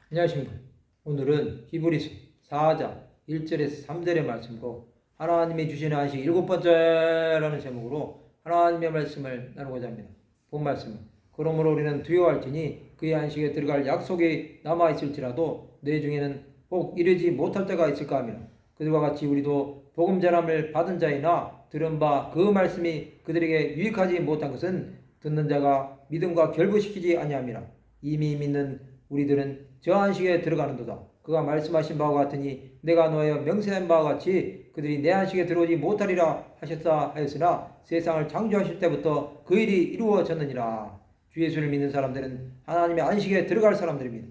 안녕하십니까. 오늘은 히브리서 4장 1절에서 3절의 말씀으로 하나님이 주시는 안식 7번째라는 제목으로 하나님의 말씀을 나누고자 합니다. 본 말씀은 그러므로 우리는 두려워할지니 그의 안식에 들어갈 약속이 남아있을지라도 너희 중에는 꼭 이르지 못할 때가 있을까 하며 그들과 같이 우리도 복음 전함을 받은 자이나 들은 바 그 말씀이 그들에게 유익하지 못한 것은 듣는 자가 믿음과 결부시키지 아니함이라. 이미 믿는 우리들은 저 안식에 들어가는도다. 그가 말씀하신 바와 같으니 내가 너의 명세한 바와 같이 그들이 내 안식에 들어오지 못하리라 하셨다 하였으나 세상을 창조하실 때부터 그 일이 이루어졌느니라. 주 예수를 믿는 사람들은 하나님의 안식에 들어갈 사람들입니다.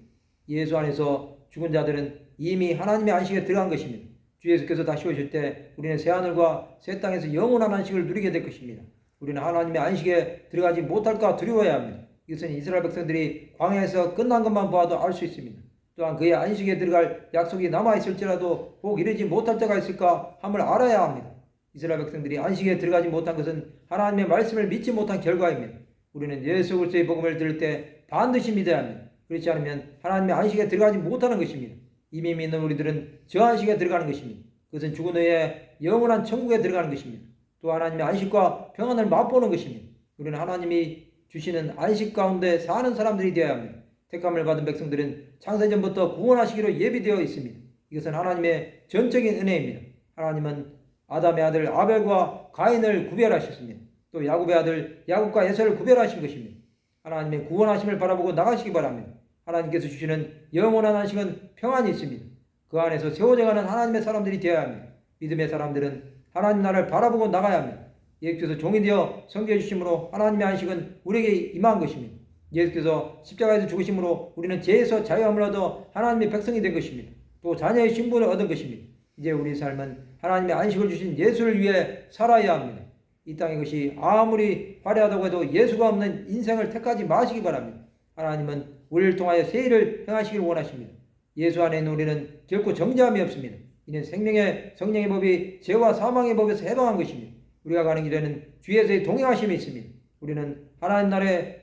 예수 안에서 죽은 자들은 이미 하나님의 안식에 들어간 것입니다. 주 예수께서 다시 오실 때 우리는 새하늘과 새 땅에서 영원한 안식을 누리게 될 것입니다. 우리는 하나님의 안식에 들어가지 못할까 두려워해야 합니다. 이것은 이스라엘 백성들이 광야에서 끝난 것만 보아도 알 수 있습니다. 또한 그의 안식에 들어갈 약속이 남아있을지라도 꼭 이르지 못할 때가 있을까 함을 알아야 합니다. 이스라엘 백성들이 안식에 들어가지 못한 것은 하나님의 말씀을 믿지 못한 결과입니다. 우리는 예수 그리스도의 복음을 들을 때 반드시 믿어야 합니다. 그렇지 않으면 하나님의 안식에 들어가지 못하는 것입니다. 이미 믿는 우리들은 저 안식에 들어가는 것입니다. 그것은 죽은 후에 영원한 천국에 들어가는 것입니다. 또 하나님의 안식과 평안을 맛보는 것입니다. 우리는 하나님이 주시는 안식 가운데 사는 사람들이 되어야 합니다. 택함을 받은 백성들은 창세전부터 구원하시기로 예비되어 있습니다. 이것은 하나님의 전적인 은혜입니다. 하나님은 아담의 아들 아벨과 가인을 구별하셨습니다. 또 야곱의 아들 야곱과 에사를 구별하신 것입니다. 하나님의 구원하심을 바라보고 나가시기 바랍니다. 하나님께서 주시는 영원한 안식은 평안이 있습니다. 그 안에서 세워져가는 하나님의 사람들이 되어야 합니다. 믿음의 사람들은 하나님 나라를 바라보고 나가야 합니다. 예수께서 종이 되어 섬겨 주심으로 하나님의 안식은 우리에게 임한 것입니다. 예수께서 십자가에서 죽으심으로 우리는 죄에서 자유함을 얻어 하나님의 백성이 된 것입니다. 또 자녀의 신분을 얻은 것입니다. 이제 우리 삶은 하나님의 안식을 주신 예수를 위해 살아야 합니다. 이 땅의 것이 아무리 화려하다고 해도 예수가 없는 인생을 택하지 마시기 바랍니다. 하나님은 우리를 통하여 새 일을 행하시기를 원하십니다. 예수 안에 있는 우리는 결코 정죄함이 없습니다. 이는 생명의 성령의 법이 죄와 사망의 법에서 해방한 것입니다. 우리가 가는 길에는 주에서의 동행하심이 있습니다. 우리는 하나님 나라에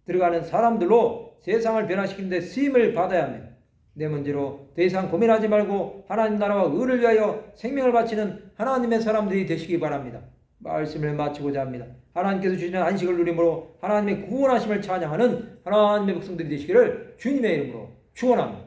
들어가는 사람들로 세상을 변화시키는 데 쓰임을 받아야 합니다. 내 문제로 더 이상 고민하지 말고 하나님 나라와 의를 위하여 생명을 바치는 하나님의 사람들이 되시기 바랍니다. 말씀을 마치고자 합니다. 하나님께서 주시는 안식을 누림으로 하나님의 구원하심을 찬양하는 하나님의 백성들이 되시기를 주님의 이름으로 축원합니다.